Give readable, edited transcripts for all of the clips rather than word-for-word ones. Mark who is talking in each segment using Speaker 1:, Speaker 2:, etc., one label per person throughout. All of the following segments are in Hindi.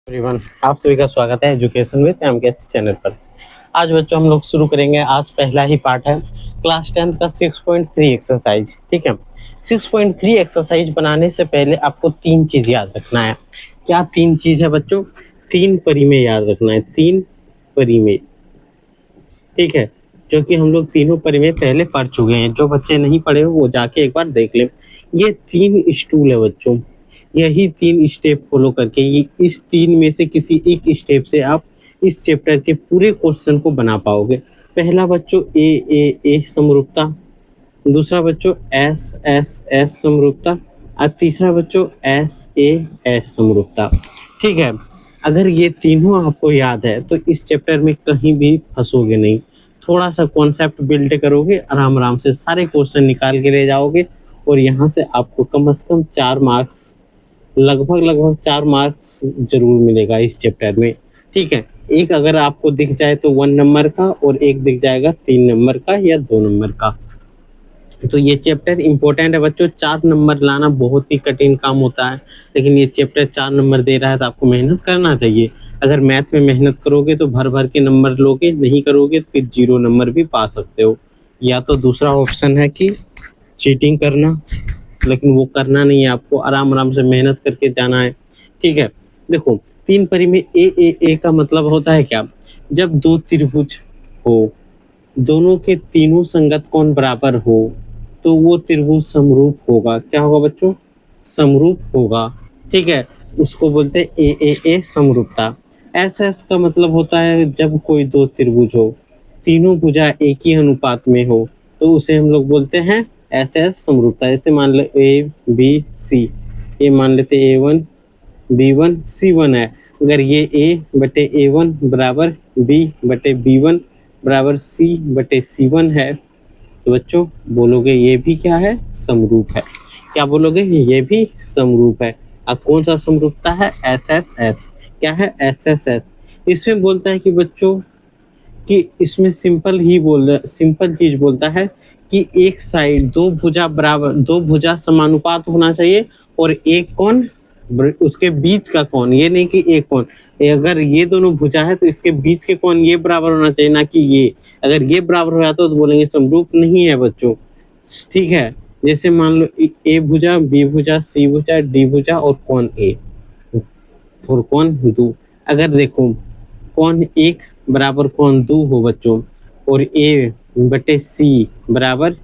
Speaker 1: एवरीवन, आप सभी का स्वागत है एजुकेशन विद एमकेएस चैनल पर। आज बच्चों हम लोग शुरू करेंगे। आज पहला ही पार्ट है क्लास 10 का 6.3 एक्सरसाइज। ठीक है, 6.3 एक्सरसाइज बनाने से पहले आपको तीन चीज याद रखना है। क्या तीन चीज है बच्चों? तीन परिमेय याद रखना है, तीन परिमेय। ठीक है, जो कि हम लोग तीनों परिमेय पहले पढ़ चुके हैं। जो बच्चे नहीं पढ़े हो वो जाके एक बार देख लें। ये तीन स्टूल है बच्चों, यही तीन स्टेप फॉलो करके ये इस तीन में से किसी एक स्टेप से आप इस चैप्टर के पूरे क्वेश्चन को बना पाओगे। पहला बच्चों ए समरूपता, दूसरा बच्चों एस एस एस समरूपता और तीसरा बच्चों एस ए एस समरूपता। ठीक है, अगर ये तीनों आपको याद है तो इस चैप्टर में कहीं भी फंसोगे नहीं। थोड़ा सा कॉन्सेप्ट बिल्ड करोगे, आराम आराम से सारे क्वेश्चन निकाल के ले जाओगे और यहाँ से आपको कम से कम 4 मार्क्स, लगभग 4 मार्क्स जरूर मिलेगा इस चैप्टर में। ठीक है, एक अगर आपको दिख जाए तो 1 नंबर का और एक दिख जाएगा 3 नंबर का या 2 नंबर का। तो ये चैप्टर इंपॉर्टेंट है बच्चों। 4 नंबर लाना बहुत ही कठिन काम होता है, लेकिन ये चैप्टर 4 नंबर दे रहा है तो आपको मेहनत करना चाहिए। अगर मैथ में मेहनत करोगे तो भर भर के नंबर लोगे, नहीं करोगे तो फिर 0 नंबर भी पा सकते हो। या तो दूसरा ऑप्शन है कि चीटिंग करना, लेकिन वो करना नहीं है, आपको आराम आराम से मेहनत करके जाना है। ठीक है, देखो तीन परिमेय ए का मतलब होता है क्या? जब दो त्रिभुज हो, दोनों के तीनों संगत कोण बराबर हो तो वो त्रिभुज समरूप होगा। क्या होगा बच्चों? समरूप होगा। ठीक है, उसको बोलते हैं ए समरूपता। एस एस का मतलब होता है जब कोई दो त्रिभुज हो, तीनों भुजा एक ही अनुपात में हो तो उसे हम लोग बोलते हैं एस एस समरूपता। जैसे मान लो ए बी सी, ये मान लेते A1 B1 C1 है। अगर ये A बटे A1 बराबर B बटे B1 बराबर C बटे C1 है तो बच्चों बोलोगे ये भी क्या है? समरूप है। क्या बोलोगे? ये भी समरूप है। अब कौन सा समरूपता है? S S S. क्या है? S S S. इसमें बोलता है कि बच्चों कि इसमें सिंपल चीज बोलता है कि एक साइड दो भुजा बराबर, दो भुजा समानुपात होना चाहिए और एक कोण उसके बीच का कोण, ये नहीं कि एक कोण। अगर ये दोनों भुजा है तो इसके बीच के कोण ये बराबर होना चाहिए, ना कि ये। अगर ये बराबर हो जाता तो बोलेंगे समरूप नहीं है बच्चों। ठीक है, जैसे मान लो ए भुजा बी भुजा सी भुजा डी भुजा और कोण ए और कोण दो। अगर देखो कोण एक बराबर कोण दो हो बच्चों और ए बटे सी बराबर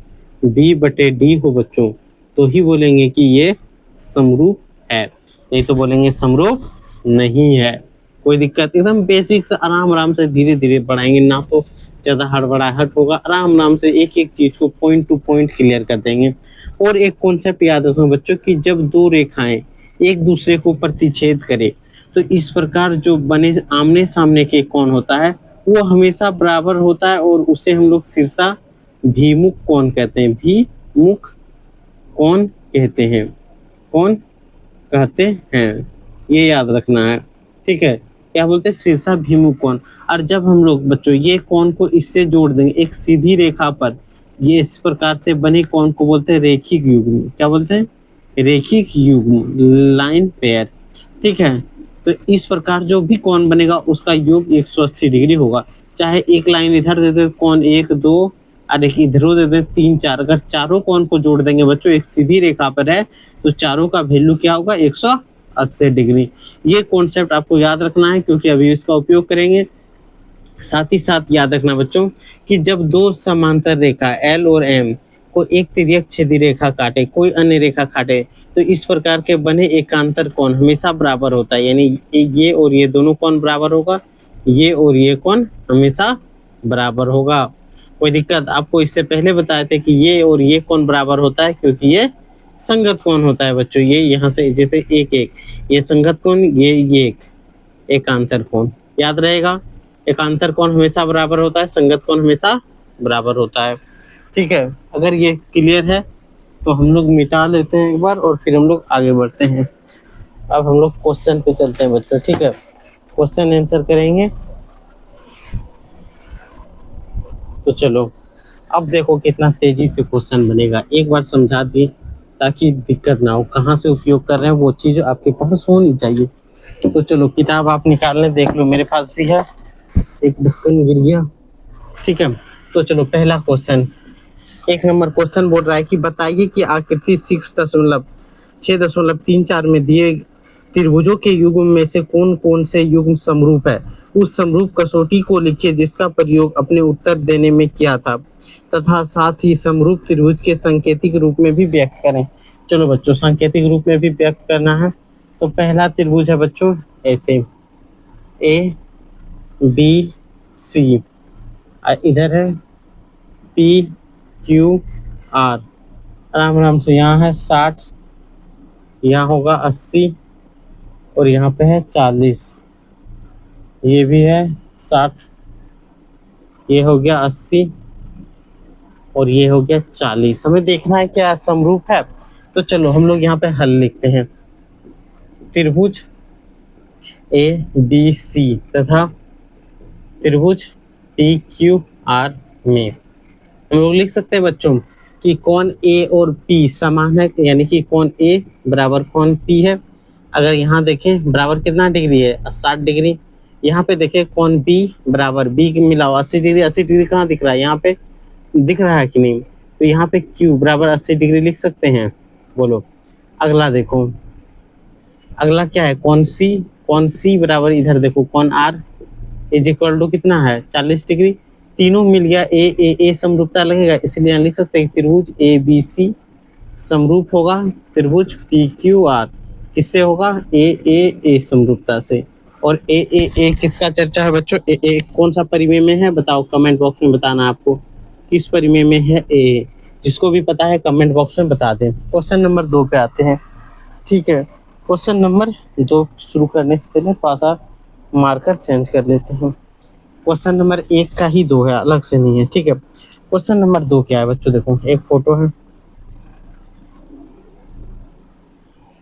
Speaker 1: बी बटे डी हो बच्चों, तो ही बोलेंगे कि ये समरूप है, नहीं तो बोलेंगे समरूप नहीं है। कोई दिक्कत? एकदम बेसिक से आराम आराम से धीरे धीरे पढ़ाएंगे, ना तो ज्यादा हड़बड़ाहट होगा। आराम आराम से एक एक चीज को पॉइंट टू पॉइंट क्लियर कर देंगे। और एक कॉन्सेप्ट याद रखना बच्चों कि जब दो रेखाएं एक दूसरे को प्रतिच्छेद करे तो इस प्रकार जो बने आमने सामने के कोण होता है वो हमेशा बराबर होता है और उसे हम लोग शीर्षा भिमुख कोण कहते हैं। भिमुख कोण कहते हैं, कौन कहते हैं, ये याद रखना है। ठीक है, क्या बोलते हैं? शीर्षा भिमुख कोण। और जब हम लोग बच्चों ये कोण को इससे जोड़ देंगे एक सीधी रेखा पर, ये इस प्रकार से बने कोण को बोलते हैं रेखिक युग्म। क्या बोलते हैं? रेखिक युग्म, लाइन पेयर। ठीक है, तो इस प्रकार जो भी कोण बनेगा उसका योग 180 डिग्री होगा। चाहे एक लाइन इधर दे दे कोण 1 2 और एक इधरों दे दे 3 4, अगर चारों कोण को जोड़ देंगे बच्चों एक सीधी रेखा पर है तो चारों का वैल्यू क्या होगा? 180 डिग्री। ये कॉन्सेप्ट आपको याद रखना है क्योंकि अभी इसका उपयोग करेंगे। साथ ही साथ याद रखना बच्चों कि जब दो समांतर रेखा L और M को एक तिर्यक छेदी रेखा काटे, कोई अन्य रेखा काटे, तो इस प्रकार के बने एकांतर कोण हमेशा बराबर होता है। यानी ये और ये दोनों कोण बराबर होगा, ये और ये कोण हमेशा बराबर होगा। कोई दिक्कत? आपको इससे पहले बताए थे कि ये और ये कोण बराबर होता है क्योंकि ये संगत कोण होता है बच्चों। ये यहाँ से जैसे एक ये संगत कोण, ये एकांतर कोण। याद रहेगा, एकांतर कोण हमेशा बराबर होता है, संगत कोण हमेशा बराबर होता है। ठीक है, अगर ये क्लियर है तो हम लोग मिटा लेते हैं एक बार और फिर हम लोग आगे बढ़ते हैं। अब हम लोग क्वेश्चन पे चलते हैं बच्चों। ठीक है, क्वेश्चन आंसर करेंगे। तो चलो अब देखो कितना तेजी से क्वेश्चन बनेगा, एक बार समझा दिए ताकि दिक्कत ना हो। कहाँ से उपयोग कर रहे हैं वो चीज आपके पास होनी चाहिए। तो चलो किताब आप निकाल लें, देख लो मेरे पास भी है, एक ढक्कन गिर गया। ठीक है, तो चलो पहला क्वेश्चन, 1 नंबर क्वेश्चन बोल रहा है कि बताइए कि आकृति 6.34 में दिए त्रिभुजों के युग्म में से कौन कौन से युग्म समरूप है। उस समरूप कसौटी को लिखिए जिसका प्रयोग अपने उत्तर देने में किया था, तथा साथ ही समरूप त्रिभुज के सांकेतिक रूप में भी व्यक्त करें। चलो बच्चों, सांकेतिक रूप में भी व्यक्त करना है। तो पहला त्रिभुज है बच्चों ऐसे ए बी सी, इधर है पी क्यू आर, आराम आराम से, यहाँ है 60, यहाँ होगा 80 और यहाँ पे है 40, ये भी है 60, ये हो गया 80 और ये हो गया 40। हमें देखना है क्या समरूप है। तो चलो हम लोग यहाँ पे हल लिखते हैं। त्रिभुज ए बी सी तथा त्रिभुज पी क्यू आर में हम लोग लिख सकते हैं बच्चों कि कौन ए और पी समान है, यानी कि कौन ए बराबर कौन पी है। अगर यहाँ देखें बराबर कितना डिग्री है, 60 डिग्री। यहाँ पे देखें कौन बी बराबर बी मिलाओ 80 डिग्री, 80 डिग्री कहाँ दिख रहा है, यहाँ पे दिख रहा है कि नहीं। तो यहाँ पे क्यू बराबर 80 डिग्री लिख सकते हैं, बोलो। अगला देखो, अगला क्या है, कौन सी बराबर, इधर देखो कौन आर इज इक्वल टू कितना है 40 डिग्री। तीनों मिल गया, ए समरूपता लगेगा, इसलिए यहाँ लिख सकते हैं त्रिभुज ए बी सी समरूप होगा त्रिभुज पी क्यू आर। किससे होगा, ए समरूपता से। और ए किसका चर्चा है बच्चों, ए कौन सा परिमेय में है बताओ, कमेंट बॉक्स में बताना आपको किस परिमेय में है ए। जिसको भी पता है कमेंट बॉक्स में बता दें। क्वेश्चन नंबर 2 पे आते हैं। ठीक है, क्वेश्चन नंबर 2 शुरू करने से पहले थोड़ा सा मार्कर चेंज कर लेते हैं। क्वेश्चन नंबर 1 का ही 2 है, अलग से नहीं है। ठीक है, क्वेश्चन नंबर 2 क्या है बच्चों, देखो एक फोटो है,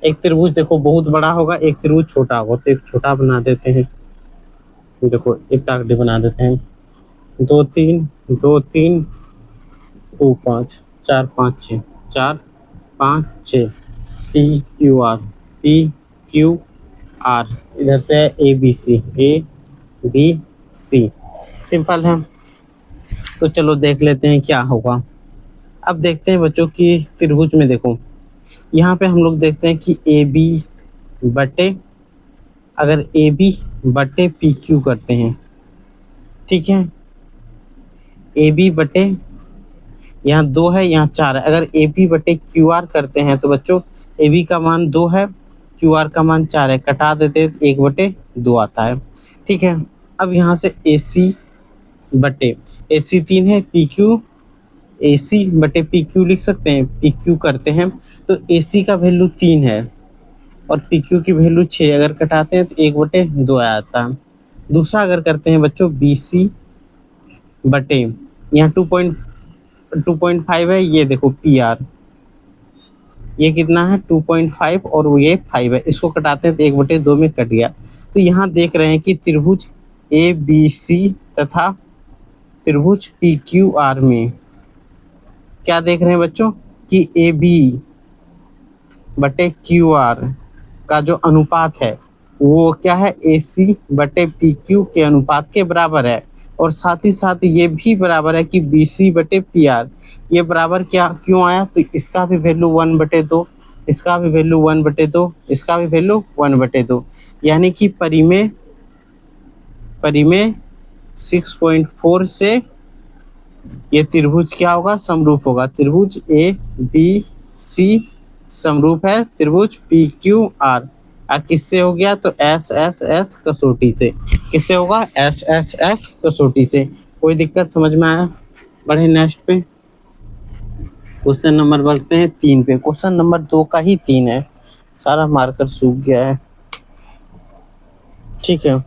Speaker 1: एक त्रिभुज देखो बहुत बड़ा होगा, एक त्रिभुज छोटा होगा, तो एक छोटा बना देते हैं। देखो एक ताकड़ी बना देते हैं, 2 3 2 3 2 5 4 5 6 4 5 6 पी क्यू आर, इधर से ए बी सी। सिंपल है। तो चलो देख लेते हैं क्या होगा। अब देखते हैं बच्चों कि त्रिभुज में देखो, यहाँ पे हम लोग देखते हैं कि ए बी बटे, अगर ए बी बटे पी क्यू करते हैं, ठीक है, ए बी बटे, यहाँ 2 है यहाँ 4 है, अगर ए बी बटे क्यू आर करते हैं तो बच्चों ए बी का मान 2 है, क्यू आर का मान 4 है, कटा देते हैं 1/2 आता है। ठीक है, अब यहाँ से ए सी बटे, ए सी 3 है, पी क्यू ए सी बटे पी क्यू लिख सकते हैं। पी क्यू करते हैं तो ए सी का वैल्यू 3 है और पी क्यू की वैल्यू 6, अगर कटाते हैं तो 1/2 आता है। दूसरा अगर करते हैं बच्चों बी सी बटे, यहाँ 2.5 है, ये देखो पी आर, ये कितना है 2.5 और ये 5 है, इसको कटाते हैं तो 1/2 में कट गया। तो यहाँ देख रहे हैं कि त्रिभुज ए बी सी तथा त्रिभुज पी क्यू आर में क्या देख रहे हैं बच्चों कि ए बी बटे क्यू आर का जो अनुपात है वो क्या है, ए सी बटे पी क्यू के अनुपात के बराबर है। और साथ ही साथ ये भी बराबर है कि बी सी बटे पी आर, ये बराबर क्या क्यों आया, तो इसका भी वैल्यू 1/2, इसका भी वैल्यू 1/2, इसका भी वैल्यू 1/2, यानी कि परिमेय 6.4 से ये त्रिभुज क्या होगा, समरूप होगा। त्रिभुज ए बी सी समरूप है त्रिभुज पी क्यू आर। किससे हो गया, तो एस एस एस कसौटी से। किससे होगा, एस एस एस कसौटी से। कोई दिक्कत समझ में आया। बढ़े नेक्स्ट पे, क्वेश्चन नंबर बढ़ते हैं 3 पे। क्वेश्चन नंबर 2 का ही 3 है, सारा मार्कर सूख गया है। ठीक है,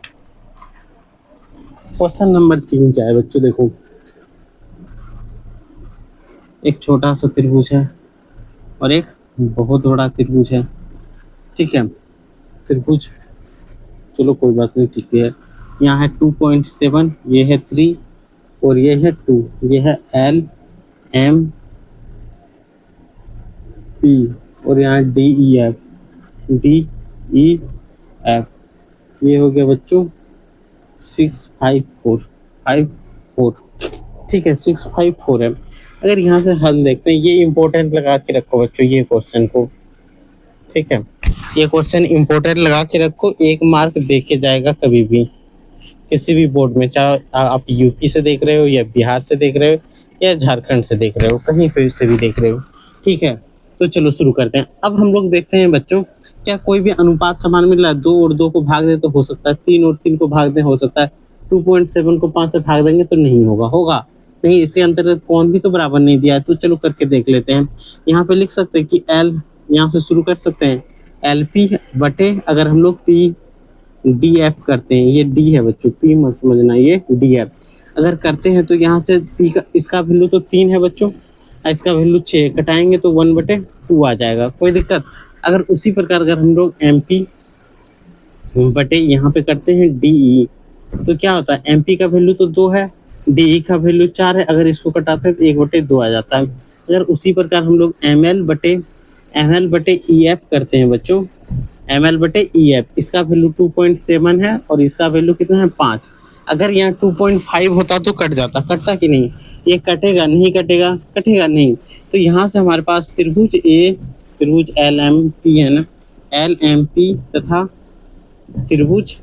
Speaker 1: क्वेश्चन नंबर 3 क्या है बच्चों, देखो एक छोटा सा त्रिभुज है और एक बहुत बड़ा त्रिभुज है। ठीक है, त्रिभुज चलो कोई बात नहीं, ठीक है। यहाँ है 2.7, ये है 3 और ये है 2, ये है एल एम पी और यहाँ डी ई एफ। ये हो गया बच्चों 654 54, ठीक है 654 है। अगर यहाँ से हल देखते हैं, ये इम्पोर्टेंट लगा के रखो बच्चों ये क्वेश्चन को, ठीक है ये क्वेश्चन इम्पोर्टेंट लगा के रखो, 1 मार्क देके जाएगा कभी भी किसी भी बोर्ड में, चाहे आप यूपी से देख रहे हो या बिहार से देख रहे हो या झारखंड से देख रहे हो, कहीं पे से भी देख रहे हो, ठीक है। तो चलो शुरू करते हैं। अब हम लोग देखते हैं बच्चों, क्या कोई भी अनुपात समान मिल रहा है, 2 और 2 को भाग दे तो हो सकता है, 3 और 3 को भाग दे हो सकता है, 2.7 को 5 से भाग देंगे तो नहीं होगा, होगा नहीं, इसके अंतर्गत कौन भी तो बराबर नहीं दिया है। तो चलो करके देख लेते हैं। यहाँ पे लिख सकते हैं कि एल, यहाँ से शुरू कर सकते हैं, एल पी बटे, अगर हम लोग पी डी एफ करते हैं, ये डी है बच्चों, पी मत समझना, ये डी एफ अगर करते हैं तो यहाँ से पी का इसका वैल्यू तो 3 है बच्चों, इसका वैल्यू 6, कटाएंगे तो 1/2 आ जाएगा, कोई दिक्कत। अगर उसी प्रकार अगर हम लोग एम पी बटे यहाँ पे करते हैं डी ई, तो क्या होता है, एम पी का वैल्यू तो 2 है, डी ई का वैल्यू 4 है, अगर इसको कटाते हैं तो 1/2 आ जाता है। अगर उसी प्रकार हम लोग एम एल बटे ई एफ करते हैं बच्चों, एम एल बटे ई एफ, इसका वैल्यू 2.7 है और इसका वैल्यू कितना है 5। अगर यहाँ 2.5 होता तो कट जाता, कटता कि नहीं, ये कटेगा नहीं, कटेगा नहीं। तो यहाँ से हमारे पास त्रिभुज ए, त्रिभुज एल एम पी है ना, एल एम पी तथा त्रिभुज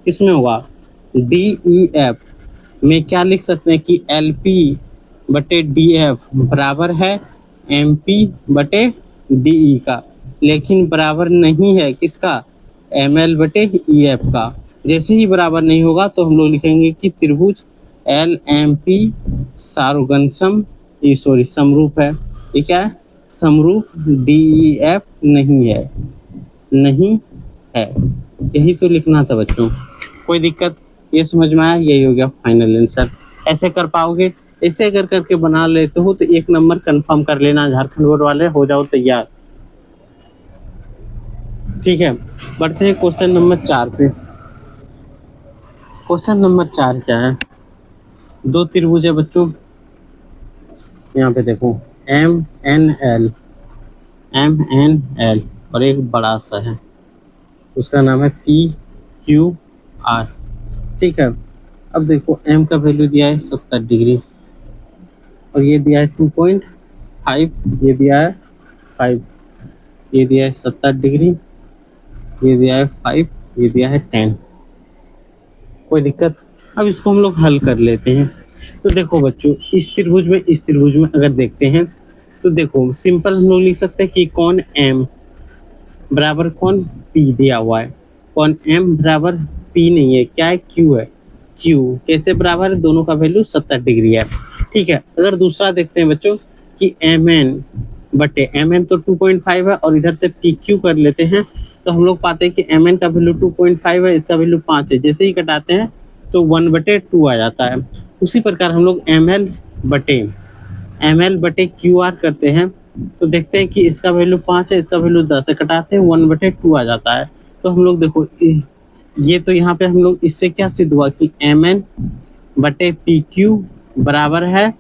Speaker 1: किसमें होगा, डी ई एफ में क्या लिख सकते हैं कि एल पी बटे डी एफ बराबर है एम पी बटे डी ई का, लेकिन बराबर नहीं है किसका, एम एल बटे ई एफ का। जैसे ही बराबर नहीं होगा तो हम लोग लिखेंगे कि त्रिभुज एल एम पी सारोगंसम, ये सॉरी समरूप है, ये क्या है, समरूप डी ई एफ नहीं है, यही तो लिखना था बच्चों, कोई दिक्कत, ये समझ में आया, यही हो गया फाइनल आंसर। ऐसे कर पाओगे, ऐसे अगर करके बना लेते हो तो 1 नंबर कंफर्म कर लेना, झारखंड बोर्ड वाले हो जाओ तैयार, ठीक है। बढ़ते हैं क्वेश्चन नंबर 4 पे। क्वेश्चन नंबर 4 क्या है, 2 त्रिभुज है बच्चों, यहाँ पे देखो एम एन एल और एक बड़ा सा है, उसका नाम है पी क्यू आर, ठीक है। अब देखो एम का वैल्यू दिया है 70 डिग्री और ये दिया है 2.5, ये दिया है 5, ये दिया है 70 डिग्री, ये दिया है 5, ये दिया है 10, कोई दिक्कत। अब इसको हम लोग हल कर लेते हैं। तो देखो बच्चों, इस त्रिभुज में अगर देखते हैं तो देखो सिंपल हम लोग लिख सकते हैं कि कौन एम बराबर कौन पी दिया हुआ है, कौन एम बराबर पी नहीं है, क्या है, क्यू है, क्यू कैसे बराबर है, दोनों का वैल्यू 70 डिग्री है, ठीक है। अगर दूसरा देखते हैं बच्चों कि एम एन बटे, एम एन तो 2.5 है और इधर से पी क्यू कर लेते हैं तो हम लोग पाते हैं कि एम एन का वैल्यू 2.5 है, इसका वैल्यू 5 है, जैसे ही कटाते हैं तो 1/2 आ जाता है। उसी प्रकार हम लोग एम एल बटे क्यू आर करते हैं तो देखते हैं कि इसका वैल्यू 5 है, इसका वैल्यू 10 है, कटाते हैं 1/2 आ जाता है। तो हम लोग देखो ये तो यहाँ पे हम लोग इससे क्या सिद्ध हुआ कि एम एन बटे पी क्यू बराबर है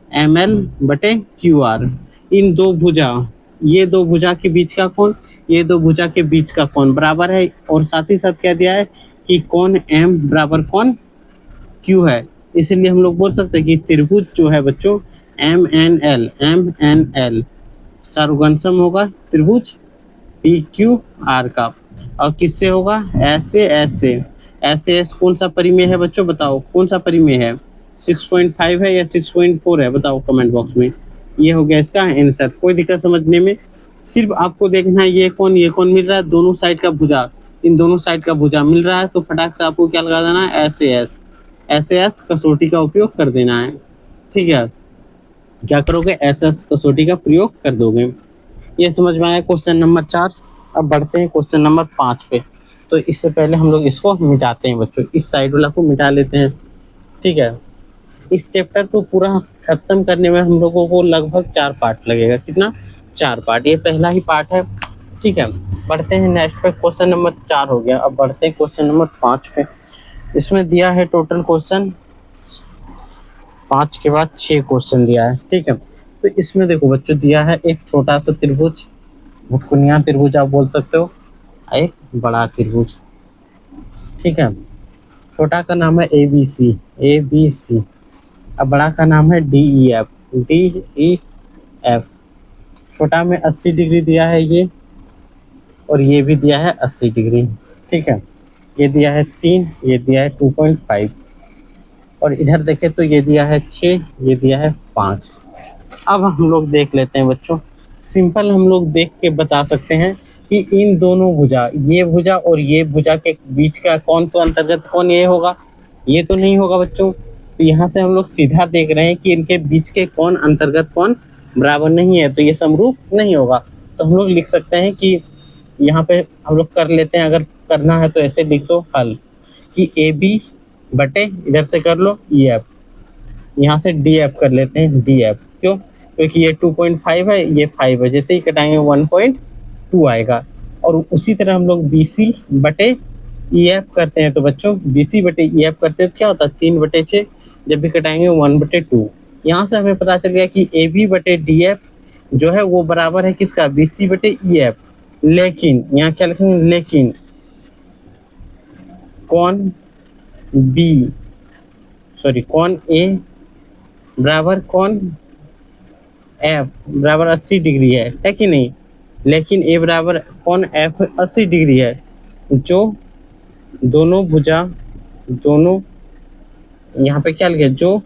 Speaker 1: एम एल बटे क्यू आर। इन दो भुजा, ये दो भुजा के बीच का कोण, ये दो भुजा के बीच का कोण बराबर है, और साथ ही साथ क्या दिया है कि कोण एम बराबर कोण क्यू है, इसलिए हम लोग बोल सकते हैं कि त्रिभुज जो है बच्चों एम एन एल सारोगंसम होगा त्रिभुज पी क्यू आर का। और किससे होगा, एस कौन सा परिमेय है बच्चों, बताओ कौन सा परिमेय है, 6.5 है या 6.4 है, बताओ कमेंट बॉक्स में। ये हो गया इसका आंसर, कोई दिक्कत समझने में, सिर्फ आपको देखना है ये कौन मिल रहा है, दोनों साइड का भुजा, इन दोनों साइड का भुजा मिल रहा है तो फटाक से आपको क्या लगा देना है, एस कसौटी का उपयोग कर देना है, ठीक है। क्या करोगे, एस कसौटी का प्रयोग कर दोगे। ये समझ में आया क्वेश्चन नंबर 4। अब बढ़ते हैं क्वेश्चन नंबर 5 पे। तो इससे पहले हम लोग इसको मिटाते हैं बच्चों, इस साइड वाला को मिटा लेते हैं, ठीक है। इस चैप्टर को पूरा खत्म करने में हम लोगों को लगभग 4 पार्ट लगेगा, कितना, 4 पार्ट, ये पहला ही पार्ट है, ठीक है। बढ़ते हैं नेक्स्ट पे, क्वेश्चन नंबर 4 हो गया। अब बढ़ते हैं क्वेश्चन नंबर 5 पे। इसमें दिया है टोटल क्वेश्चन 5 के बाद 6 क्वेश्चन दिया है, ठीक है। तो इसमें देखो बच्चों दिया है एक छोटा सा त्रिभुज, भुटकुनिया त्रिभुज आप बोल सकते हो, एक बड़ा त्रिभुज, ठीक है। छोटा का नाम है A B C, A B C. अब बड़ा का नाम है D E F, D E F. छोटा में 80 डिग्री दिया है ये, और ये भी दिया है 80 डिग्री, ठीक है। ये दिया है 3, ये दिया है 2.5, और इधर देखें तो ये दिया है 6, ये दिया है 5। अब हम लोग देख लेते हैं बच्चों, सिंपल हम लोग देख के बता सकते हैं कि इन दोनों भुजा, ये भुजा और ये भुजा के बीच का कौन तो अंतर्गत कौन ये होगा, ये तो नहीं होगा बच्चों। तो यहाँ से हम लोग सीधा देख रहे हैं कि इनके बीच के कौन अंतर्गत कौन बराबर नहीं है, तो ये समरूप नहीं होगा। तो हम लोग लिख सकते हैं कि यहाँ पे हम लोग कर लेते हैं, अगर करना है तो ऐसे लिख दो हल कि ए बी बटे इधर से कर लो ई एफ, यहाँ से डी एफ कर लेते हैं डी एफ। क्यों? क्योंकि ये 2.5 है, ये 5 है, जैसे ही कटाएंगे 1.2 आएगा। और उसी तरह हम लोग बी सी बटे ई एफ करते हैं, तो बच्चों बी सी बटे ई एफ करते हैं तो क्या होता है 3/6, जब भी कटाएंगे 1/2। यहाँ से हमें पता चल गया कि ए बी बटे डी एफ जो है वो बराबर है किसका, बी सी बटे ई एफ। लेकिन यहाँ क्या लिखेंगे, लेकिन कौन बी सॉरी कौन ए बराबर कौन एफ बराबर 80 डिग्री है कि नहीं। लेकिन ए बराबर कौन एफ 80 डिग्री है, जो दोनों भुजा, दोनों यहाँ पे क्या लिखे, जो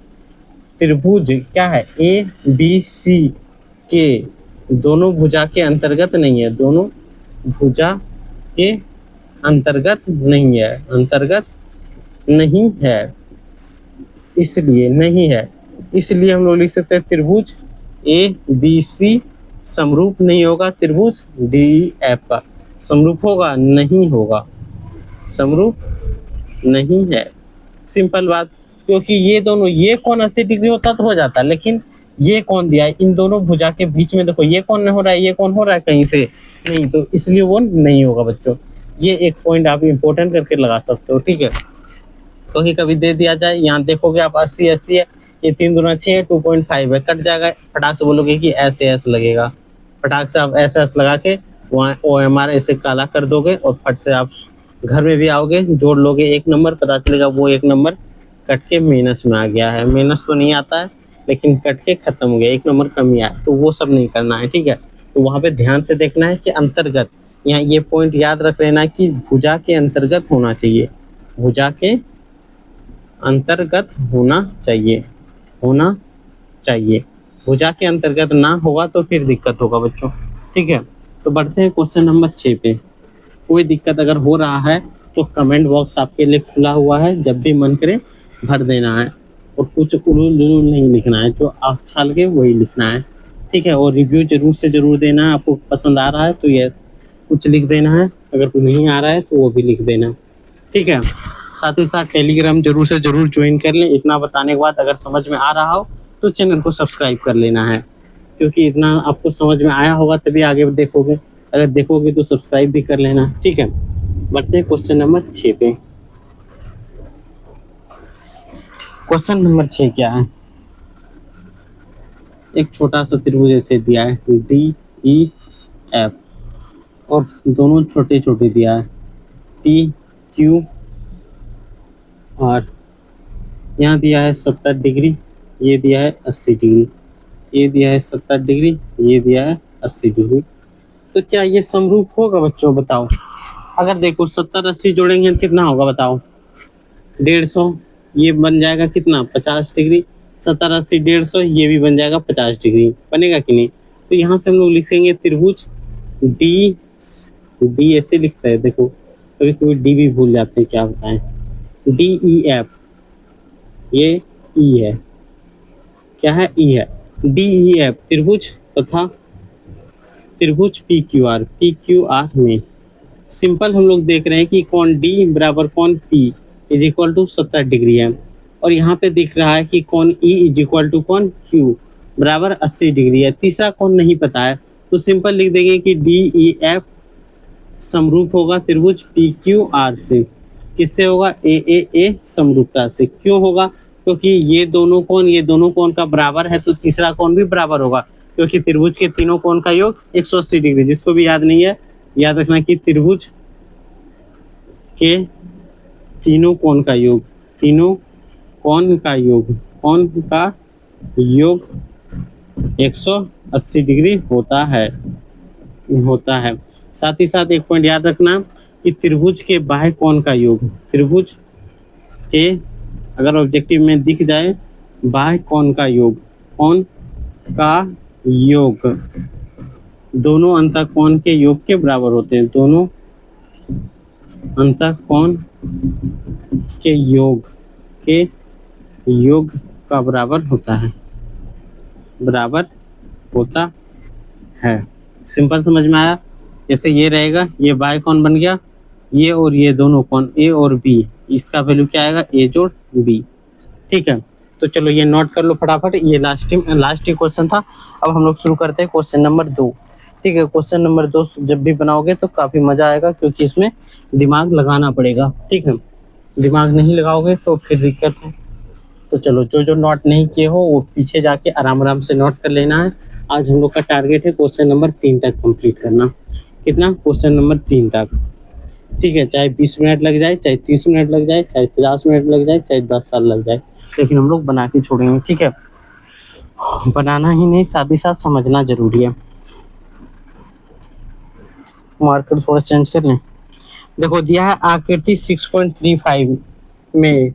Speaker 1: त्रिभुज क्या है ए बी सी के दोनों भुजा के अंतर्गत नहीं है, दोनों भुजा के अंतर्गत नहीं है, अंतर्गत नहीं है, इसलिए नहीं है, इसलिए हम लोग लिख सकते हैं त्रिभुज ए बी सी समरूप नहीं होगा त्रिभुज डी एफ का। समरूप होगा? नहीं होगा, समरूप नहीं है। सिंपल बात, क्योंकि ये दोनों, ये कौन 80 डिग्री होता तो हो जाता, लेकिन ये कौन दिया है इन दोनों भुजा के बीच में, देखो ये कौन हो रहा है, ये कौन हो रहा है कहीं से नहीं, तो इसलिए वो नहीं होगा बच्चों। ये एक पॉइंट आप इंपॉर्टेंट करके लगा सकते हो, ठीक है। कहीं कभी दे दिया जाए, यहाँ देखोगे आप 80 है, ये 3 दूना 6 2.5 है, कट जाएगा, फटाक से बोलोगे कि ऐसे ऐसे लगेगा, फटाक से आप ऐसे ऐसे लगा के वहाँ OMR ऐसे काला कर दोगे, और फट से आप घर में भी आओगे, जोड़ लोगे 1 नंबर, पता चलेगा वो 1 नंबर कट के माइनस में आ गया है। माइनस तो नहीं आता है, लेकिन कट के खत्म हो गया, 1 नंबर कम ही आया, तो वो सब नहीं करना है, ठीक है। तो वहाँ पे ध्यान से देखना है कि अंतर्गत, यहाँ ये पॉइंट याद रख लेना कि भुजा के अंतर्गत होना चाहिए, भुजा के अंतर्गत होना चाहिए, होना चाहिए। भुजा के अंतर्गत ना होगा तो फिर दिक्कत होगा बच्चों, ठीक है। तो बढ़ते हैं क्वेश्चन नंबर 6 पे। कोई दिक्कत अगर हो रहा है तो कमेंट बॉक्स आपके लिए खुला हुआ है, जब भी मन करे भर देना है, और कुछ उलूल नहीं लिखना है, जो अच्छा लगे वही लिखना है, ठीक है। और रिव्यू जरूर से जरूर देना है, आपको पसंद आ रहा है तो ये कुछ लिख देना है, अगर नहीं आ रहा है तो वो भी लिख देना, ठीक है। साथ ही साथ टेलीग्राम जरूर से जरूर ज्वाइन कर लें। इतना बताने के बाद अगर समझ में आ रहा हो तो चैनल को सब्सक्राइब कर लेना है, क्योंकि इतना आपको समझ में आया होगा तभी आगे देखोगे, अगर देखोगे तो सब्सक्राइब भी कर लेना, ठीक है। बढ़ते हैं क्वेश्चन नंबर 6 पे। क्वेश्चन नंबर 6 क्या है, एक छोटा सा त्रिभुज ऐसे दिया है डी ई एफ, और दोनों छोटे छोटे दिया है पी क्यू आर। यहाँ दिया है 70 डिग्री, ये दिया है 80 डिग्री, ये दिया है 70 डिग्री, ये दिया है 80 डिग्री। तो क्या ये समरूप होगा बच्चों, बताओ। अगर देखो 70-80 जोड़ेंगे कितना होगा बताओ, 150, ये बन जाएगा कितना 50 डिग्री, 70-80 150, ये भी बन जाएगा 50 डिग्री, बनेगा कि नहीं। तो यहाँ से हम लोग लिखेंगे त्रिभुज डी, डी ऐसे लिखता है, देखो कभी कभी डी भी भूल जाते हैं, क्या बताएं, डी ई एफ, ये ई है, क्या है ई है, डी ई एफ त्रिभुज तथा त्रिभुज P Q R, P Q R में सिंपल हम लोग देख रहे हैं कि कौन डी बराबर कौन P is equal to 70 degree है, और यहाँ पे दिख रहा है कि कौन ई इज इक्वल टू कौन क्यू बराबर 80 डिग्री है। तीसरा कौन नहीं पता है, तो सिंपल लिख देंगे कि डी ई एफ समरूप होगा त्रिभुज पी क्यू आर से, किससे होगा, ए समरूपता से। क्यों होगा, क्योंकि ये दोनों कोण का बराबर है, तो तीसरा कोण भी बराबर होगा, क्योंकि त्रिभुज के तीनों कोण का योग 180 डिग्री। जिसको भी याद नहीं है याद रखना कि त्रिभुज के तीनों कोण का योग, तीनों कोण का योग, कोण का योग 180 डिग्री होता है। साथ ही साथ एक पॉइंट याद रखना कि त्रिभुज के बाह्य कोण का योग, त्रिभुज के अगर ऑब्जेक्टिव में दिख जाए बाह्य कोण का योग, कोण का योग दोनों अंतःकोण के योग के बराबर होते हैं, दोनों अंतःकोण के योग का बराबर होता है। सिंपल समझ में आया? जैसे ये रहेगा, ये बाह्य कोण बन गया, ये और ये दोनों कोण ए और बी, इसका वैल्यू क्या आएगा, ए जोड़ बी। ठीक है, तो चलो ये नोट कर लो फटाफट। ये लास्ट ही क्वेश्चन था। अब हम लोग शुरू करते हैं क्वेश्चन नंबर 2। ठीक है, क्वेश्चन नंबर 2 जब भी बनाओगे तो काफी मजा आएगा, क्योंकि इसमें दिमाग लगाना पड़ेगा। ठीक है, दिमाग नहीं लगाओगे तो फिर दिक्कत है। तो चलो, जो नोट नहीं किए हो वो पीछे जाके आराम से नोट कर लेना है। आज हम लोग का टारगेट है क्वेश्चन नंबर 3 तक कंप्लीट करना। कितना? क्वेश्चन नंबर 3 तक। ठीक है, चाहे 20 मिनट लग जाए, चाहे 30 मिनट लग जाए, चाहे 50 मिनट लग जाए, चाहे 10 साल लग जाए, लेकिन हम लोग बना के छोड़ेंगे। ठीक है, बनाना ही नहीं, साथ ही साथ समझना जरूरी है। मार्कर थोड़ा चेंज कर लें। देखो दिया है आकृति 6.35 में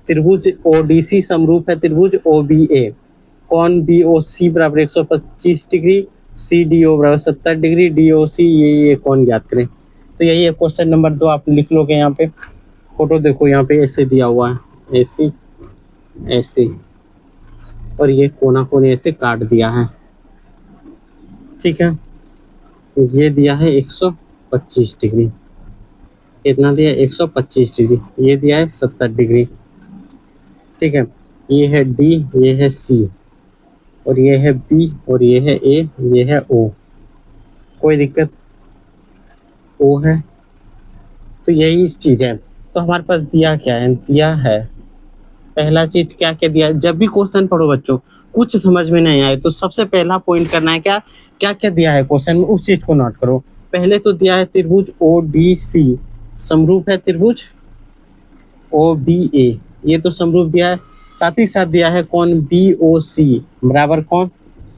Speaker 1: त्रिभुज ओडीसी समरूप है त्रिभुज ओबीए, कोण बीओसी बराबर 125 डिग्री, सीडीओ बराबर 70 डिग्री, डीओसी ये कोण ज्ञात करें। तो यही है क्वेश्चन नंबर 2, आप लिख लोगे। यहाँ पे फोटो देखो, यहाँ पे ऐसे दिया हुआ है, ऐसे और ये कोना कोने ऐसे काट दिया है। ठीक है, ये दिया है 125 डिग्री, कितना दिया 125 डिग्री, ये दिया है 70 डिग्री। ठीक है, ये है डी, ये है सी, और ये है बी, और ये है ए, ये है ओ। कोई दिक्कत? ओ है, तो यही चीज है। तो हमारे पास दिया क्या है? दिया है पहला चीज क्या क्या दिया है। जब भी क्वेश्चन पढ़ो बच्चों, कुछ समझ में नहीं आए तो सबसे पहला पॉइंट करना है क्या क्या दिया है क्वेश्चन में, उस चीज को नोट करो। पहले तो दिया है त्रिभुज ओडीसी समरूप है त्रिभुज ओबीए, ये तो समरूप दिया है। साथ ही साथ दिया है कोण बीओसी बराबर कोण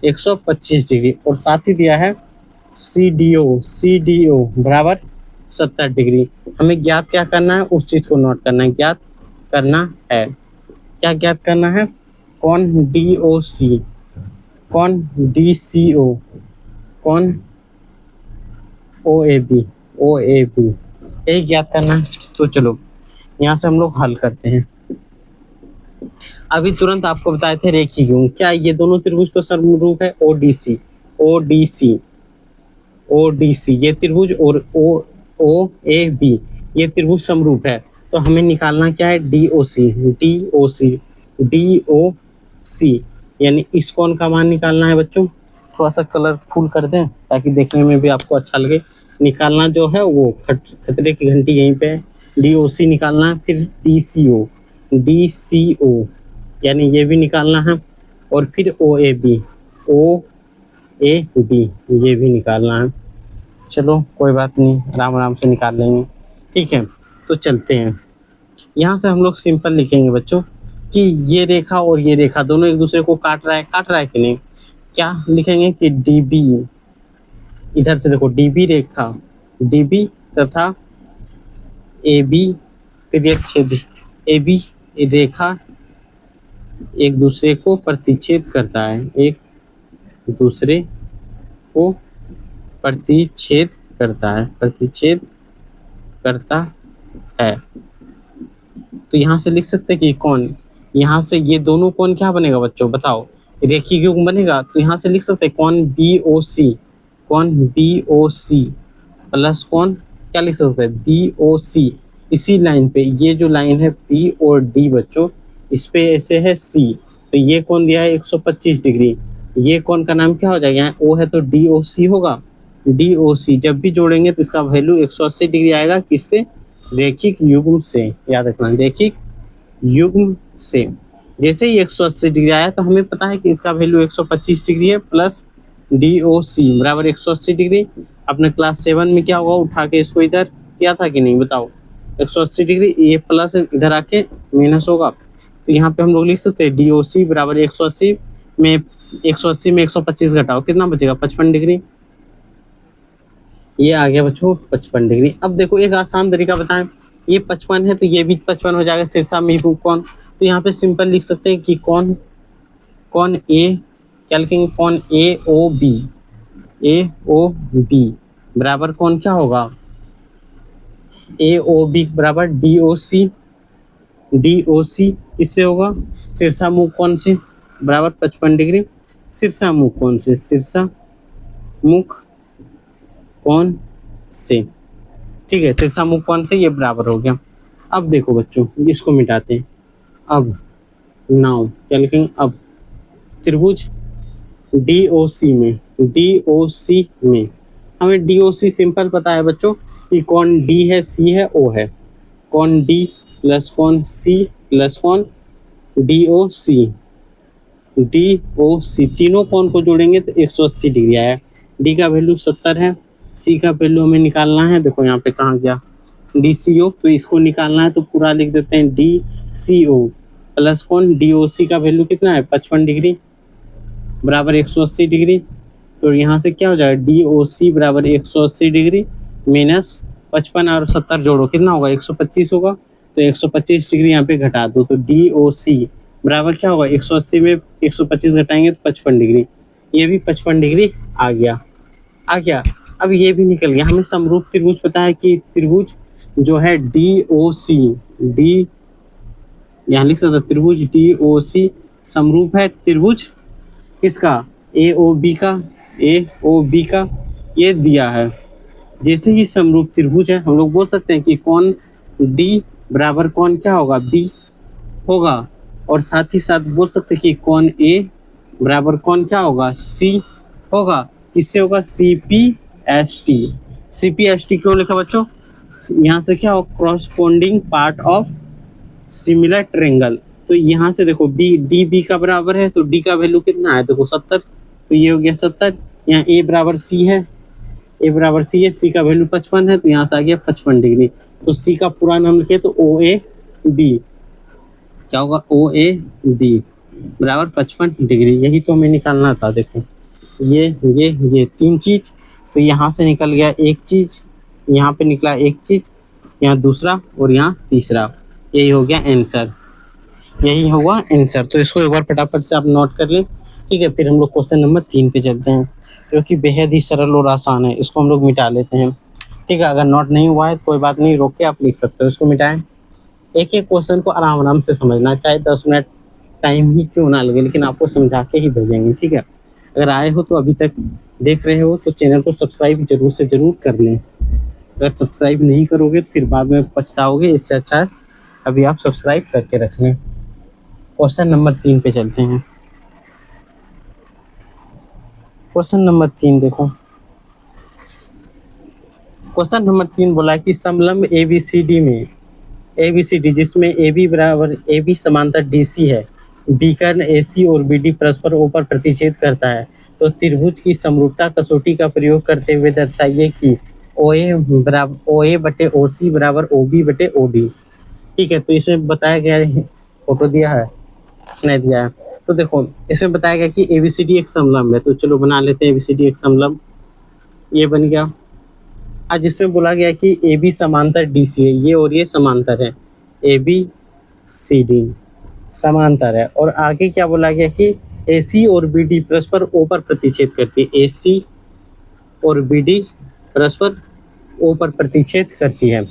Speaker 1: 125 डिग्री, और साथ ही दिया है सीडीओ बराबर 70 डिग्री। हमें ज्ञात क्या करना है, उस चीज को नोट करना है। ज्ञात करना है, क्या ज्ञात करना है? कोण डीओसी, कोण डीसीओ, कोण ओएबी, यही ज्ञात करना है। तो चलो यहाँ से हम लोग हल करते हैं। अभी तुरंत आपको बताए थे रेखी क्यों, क्या ये दोनों त्रिभुज तो समरूप है, ओडीसी ये त्रिभुज, और ओ ए बी ये त्रिभुज समरूप है। तो हमें निकालना क्या है? डीओसी, यानी इस कोण का मान निकालना है बच्चों। थोड़ा सा कलरफुल कर दें ताकि देखने में भी आपको अच्छा लगे। निकालना जो है वो खतरे की घंटी यहीं पे है। डीओसी निकालना है, फिर डीसीओ यानी ये भी निकालना है, और फिर ओएबी ये भी निकालना है। चलो कोई बात नहीं, आराम से निकाल लेंगे। ठीक है, तो चलते हैं। यहाँ से हम लोग सिंपल लिखेंगे बच्चों कि ये रेखा और ये रेखा दोनों एक दूसरे को काट रहा है कि नहीं। क्या लिखेंगे कि डीबी, इधर से देखो डीबी रेखा, डीबी तथा एबी तिर्यक एबी रेखा एक दूसरे को प्रतिच्छेद करता है, एक दूसरे को प्रतिच्छेद करता है। तो यहाँ से लिख सकते हैं कि कौन, यहाँ से ये दोनों कोण क्या बनेगा बच्चों बताओ, रेखीय युग्म बनेगा। तो यहाँ से लिख सकते हैं कोण बीओसी प्लस कोण क्या लिख सकते हैं बीओसी। इसी लाइन पे ये जो लाइन है बी और डी बच्चों, इस पे ऐसे है सी, तो ये कोण दिया है 125 डिग्री। ये कोण का नाम क्या हो जाएगा? यहाँ ओ है तो डीओसी होगा। डीओसी जब भी जोड़ेंगे तो इसका वैल्यू 180 डिग्री आएगा। किससे? रेखिक युग्म से। याद रखना, रेखिक युग्म से। जैसे ही 180 डिग्री आया तो हमें पता है कि इसका वैल्यू 125 डिग्री है, प्लस डीओसी बराबर 180 डिग्री। अपने क्लास 7 में क्या होगा, उठा के इसको इधर किया था कि नहीं बताओ, 180 डिग्री, ये प्लस इधर आके माइनस होगा, तो यहाँ पे हम लोग लिख सकते हैं DOC बराबर 180 में 125 घटाओ, कितना बचेगा 55 डिग्री। ये आ गया बच्चों 55 डिग्री। अब देखो एक आसान तरीका बताएं, ये 55 है तो ये भी 55 हो जाएगा, शीर्षा में कौन, तो यहाँ पे सिंपल लिख सकते हैं कि कौन ए, क्या लिखेंगे, कौन AOB बराबर कौन क्या होगा, AOB बराबर DOC किससे होगा, शीर्षा मुख कौन से बराबर 55 डिग्री, शीर्षा मुख कौन से, शीर्षा मुख कौन से, ठीक है, शीर्षा मुख कौन से, ये बराबर हो गया। अब देखो बच्चों इसको मिटाते हैं, अब नाउ क्या लिखेंगे, अब त्रिभुज DOC में हमें DOC सिंपल पता है बच्चों कि कौन D है, C है, O है, कौन D प्लस कौन C प्लस कौन DOC तीनों कौन को जोड़ेंगे तो 180 डिग्री आया। D का वैल्यू 70 है, C का वैल्यू हमें निकालना है, देखो यहाँ पे कहाँ गया DCO, तो इसको निकालना है तो पूरा लिख देते हैं DCO प्लस कौन DOC का वैल्यू कितना है 55 डिग्री बराबर 180 डिग्री, तो यहाँ से क्या हो जाएगा DOC बराबर 180 डिग्री माइनस 55 और 70 जोड़ो कितना होगा 125 होगा, तो 125 डिग्री यहाँ पे घटा दो, तो DOC बराबर क्या होगा 180 में 125 घटाएंगे तो 55 डिग्री, ये भी 55 डिग्री आ गया। अब ये भी निकल गया। हमें समरूप त्रिभुज पता है कि त्रिभुज जो है DOC यहाँ लिख सकते त्रिभुज DOC समरूप है त्रिभुज किसका AOB का ये दिया है। जैसे ही समरूप त्रिभुज है हम लोग बोल सकते हैं कि कौन D बराबर कौन क्या होगा B होगा, और साथ ही साथ बोल सकते हैं कि कौन A बराबर कौन क्या होगा C होगा, किससे होगा CPST क्यों लिखा बच्चों, यहाँ से क्या होगा corresponding part of similar triangle, तो यहाँ से देखो DB का बराबर है तो D का वैल्यू कितना है देखो 70, तो ये हो गया 70, यहाँ A बराबर C है C का वैल्यू 55 है तो यहाँ से आ गया 55 डिग्री, तो C का पूरा नाम लिखे तो OAB क्या होगा OAB बराबर 55 डिग्री, यही तो हमें निकालना था। देखो ये तीन चीज, तो यहाँ से निकल गया एक चीज, यहाँ पे निकला एक चीज, यहाँ दूसरा और यहाँ तीसरा, यही हो गया आंसर, यही होगा आंसर। तो इसको एक बार फटाफट से आप नोट कर लें, ठीक है। फिर हम लोग क्वेश्चन नंबर 3 पे चलते हैं जो कि बेहद ही सरल और आसान है, इसको हम लोग मिटा लेते हैं, ठीक है। अगर नोट नहीं हुआ है तो कोई बात नहीं, रोक के आप लिख सकते हो, इसको मिटाएं। एक एक क्वेश्चन को आराम से समझना, चाहे 10 मिनट टाइम ही क्यों ना लगे, लेकिन आपको समझा के ही भेजेंगे, ठीक है। अगर आए हो तो अभी तक देख रहे हो तो चैनल को सब्सक्राइब जरूर से जरूर कर लें, अगर सब्सक्राइब नहीं करोगे तो फिर बाद में पछताओगे, इससे अच्छा है अभी आप सब्सक्राइब करके रख लें। क्वेश्चन नंबर 3 पे चलते हैं। क्वेश्चन नंबर 3 देखो, क्वेश्चन नंबर 3 बोला कि समलंब ABCD में ABCD जिसमें AB समांतर DC है, B कर्ण AC और BD परस्पर O पर प्रतिच्छेद करता है, तो त्रिभुज की समरूपता कसौटी का प्रयोग करते हुए दर्शाइए कि OA बटे OC बराबर OB बटे OD, ठीक है। तो इसमें बताया गया है, फोटो दिया है नहीं दिया है, तो देखो इसमें बताया गया कि ABCD एक समलंब है, तो चलो बना लेते हैं ABCD एक समलंब, ये बन गया। आज इसमें बोला गया कि AB समांतर DC है, ये और ये समांतर है, ABCD समांतर है, और आगे क्या बोला गया कि AC और BD परस्पर O पर प्रतिच्छेद करती है, AC और BD परस्पर O पर प्रतिच्छेद करती है।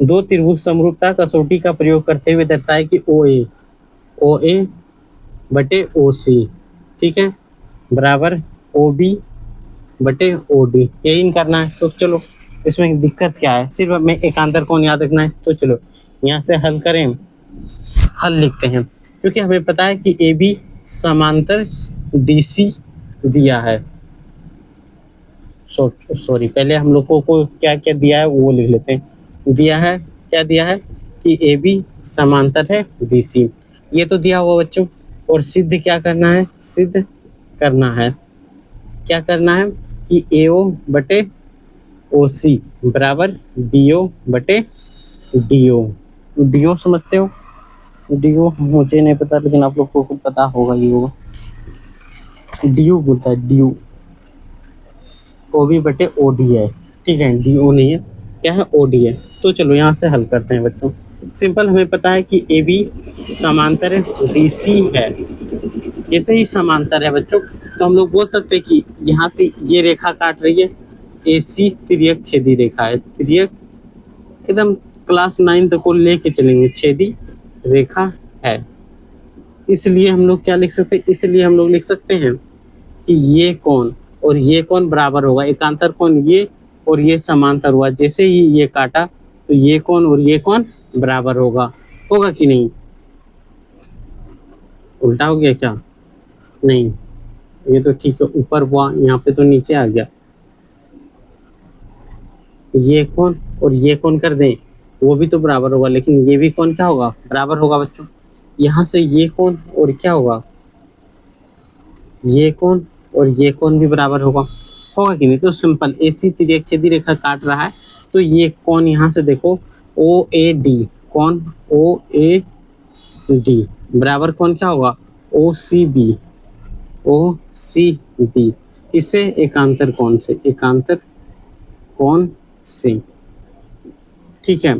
Speaker 1: दो त्रिभुज समरूपता कसौटी का प्रयोग करते हुए दर्शाए कि OA बटे OC, ठीक है, बराबर OB बटे OD, यही करना है। तो चलो इसमें दिक्कत क्या है, सिर्फ हमें एकांतर कोण याद रखना है, तो चलो यहाँ से हल करें, हल लिखते हैं, क्योंकि हमें पता है कि AB समांतर DC दिया है, सॉरी पहले हम लोगों को क्या क्या दिया है वो लिख लेते हैं, दिया है क्या दिया है कि AB समांतर है DC, ये तो दिया हुआ बच्चों, और सिद्ध क्या करना है, सिद्ध करना है, क्या करना है कि AO बटे OC बराबर BO बटे डीओ। डीओ समझते हो? डीओ मुझे नहीं पता, लेकिन आप लोग को पता होगा ये होगा। डीयू बोलता है, डीयू। ओबी बटे ओडी है, ठीक है, डीओ नहीं है, क्या है, ओडी है। तो चलो यहाँ से हल करते हैं बच्चों। सिंपल, हमें पता है कि ए बी समांतर डीसी है। जैसे ही समांतर है बच्चों, तो हम लोग बोल सकते हैं कि यहाँ से ये रेखा काट रही है, ए सी तिर्यक छेदी रेखा है। तिर्यक एकदम क्लास 9 तक को लेके चलेंगे, छेदी रेखा है। इसलिए हम लोग क्या लिख सकते हैं, इसलिए हम लोग लिख सकते हैं कि ये कोण और ये कोण बराबर होगा। एकांतर कोण ये और ये समांतर हुआ, जैसे ही ये काटा तो ये कोण और ये कोण बराबर होगा। होगा कि नहीं? उल्टा हो गया क्या? नहीं, ये तो ठीक है, ऊपर हुआ, यहाँ पे तो नीचे आ गया। ये कोण और ये कोण कर दें, वो भी तो बराबर होगा, लेकिन ये भी कोण क्या होगा, बराबर होगा बच्चों। यहाँ से ये कोण और क्या होगा, ये कोण और ये कोण भी बराबर होगा। होगा कि नहीं? तो सिंपल, एसी तिर्यक छेदी रेखा काट रहा है, तो ये कोण यहाँ से देखो, ओ ए डी, कोण ओ ए डी बराबर कोण क्या होगा, ओ सी बी। ओ सी बी इससे एकांतर कोण से, एकांतर कोण से, ठीक है,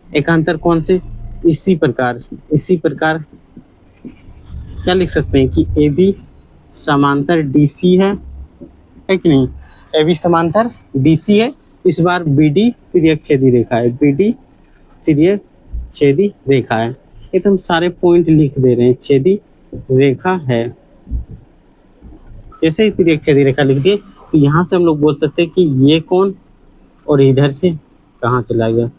Speaker 1: एकांतर कोण से। इसी प्रकार क्या लिख सकते हैं कि ए बी समांतर डीसी है कि नहीं? ए बी समांतर डीसी है। इस बार बी डी तिर्यक छेदी रेखा है, बी डी तिर्यक छेदी रेखा है। ये तो हम सारे पॉइंट लिख दे रहे हैं, छेदी रेखा है। जैसे ही तिर्यक छेदी रेखा लिख दिए, तो यहाँ से हम लोग बोल सकते हैं कि ये कोण और इधर से कहाँ चला गया,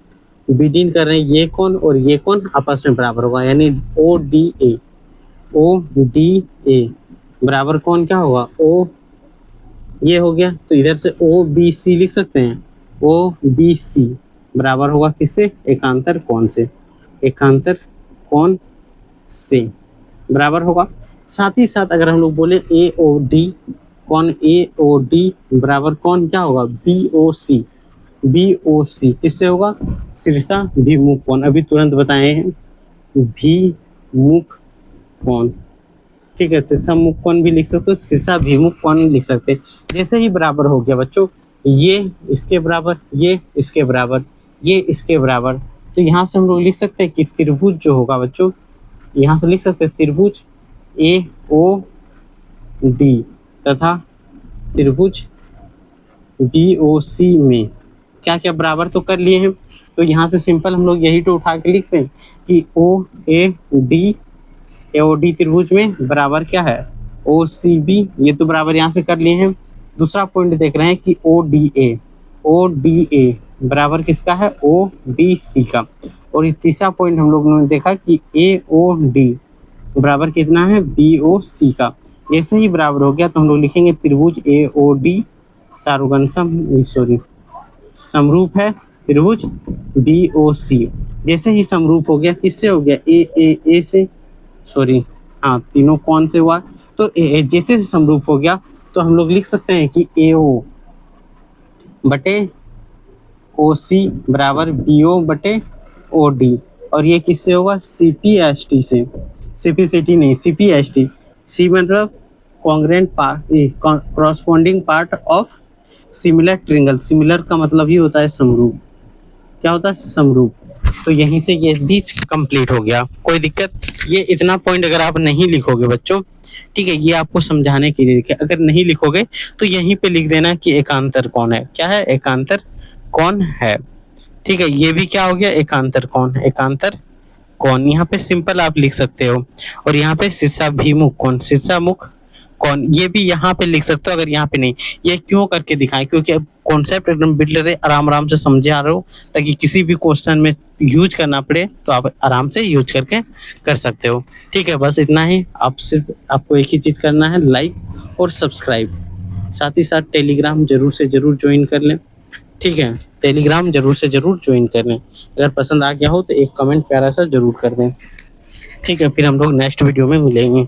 Speaker 1: बीडीन कर रहे हैं, ये कोण और ये कोण आपस में बराबर होगा, यानी ओ डी ए बराबर कोण क्या होगा, ओ ये हो गया, तो इधर से ओ बी सी लिख सकते हैं। ओ बी सी बराबर होगा किससे, एकांतर कोण से, एकांतर कोण से बराबर होगा। साथ ही साथ अगर हम लोग बोले ए ओ डी, कोण ए ओ डी बराबर कोण क्या होगा, बी ओ सी। बी ओ सी किससे होगा, शीर्षा भिमुख कोण, अभी तुरंत बताए हैं, भिमुख कोण, ठीक है। शीर्षा मुख कोण भी लिख सकते हो, शीर्षा भिमुख कोण लिख सकते हैं। जैसे ही बराबर हो गया बच्चों, ये इसके बराबर, ये इसके बराबर, ये इसके बराबर, तो यहाँ से हम लोग लिख सकते हैं कि त्रिभुज जो होगा बच्चों, यहाँ से लिख सकते हैं त्रिभुज ए ओ डी तथा त्रिभुज बी ओ सी में क्या क्या बराबर तो कर लिए हैं। तो यहाँ से सिंपल हम लोग यही तो उठा के लिखते हैं कि ओ ए डी त्रिभुज में बराबर क्या है, ओ सी बी, ये तो बराबर यहाँ से कर लिए हैं। दूसरा पॉइंट देख रहे हैं कि ओ डी ए बराबर किसका है, ओ बी सी का। और तीसरा पॉइंट हम लोगों ने देखा कि ए ओ डी बराबर कितना है, बी ओ सी का। जैसे ही बराबर हो गया तो हम लोग लिखेंगे त्रिभुज ए ओ डी समरूप है त्रिभुज बी ओ सी। जैसे ही समरूप हो गया, किससे हो गया, ए से, हाँ, तीनों कौन से हुआ, तो जैसे समरूप हो गया तो हम लोग लिख सकते हैं कि ए ओ बटे ओ सी बराबर बी ओ बटे ओ डी। और ये किससे होगा, सी पी एस टी से, CPCT नहीं, CPST। सी मतलब congruent part, corresponding part of similar triangle. Similar का मतलब ही होता है समरूप। क्या होता है, समरूप। तो यहीं से ये बीच कंप्लीट हो गया, कोई दिक्कत। ये इतना पॉइंट अगर आप नहीं लिखोगे बच्चों, ठीक है, ये आपको समझाने के लिए, अगर नहीं लिखोगे तो यहीं पे लिख देना कि एकांतर कौन है, क्या है, एकांतर कौन है, ठीक है। ये भी क्या हो गया, एकांतर कौन, एकांतर कौन, यहाँ पे सिंपल आप लिख सकते हो। और यहाँ पे शीर्षाभिमुख कौन, शीर्षामुख कौन, ये भी यहाँ पे लिख सकते हो। अगर यहाँ पे नहीं, ये क्यों करके दिखाएं, क्योंकि अब कॉन्सेप्ट एकदम बिल्ड रहे, आराम से समझे आ रहे हो, ताकि किसी भी क्वेश्चन में यूज करना पड़े तो आप आराम से यूज करके कर सकते हो, ठीक है। बस इतना ही, आप सिर्फ आपको एक ही चीज़ करना है, लाइक और सब्सक्राइब। साथ ही साथ टेलीग्राम जरूर से जरूर ज्वाइन कर लें, ठीक है, टेलीग्राम जरूर से जरूर ज्वाइन कर लें। अगर पसंद आ गया हो तो एक कमेंट प्यारा सा जरूर कर दें, ठीक है। फिर हम लोग नेक्स्ट वीडियो में मिलेंगे।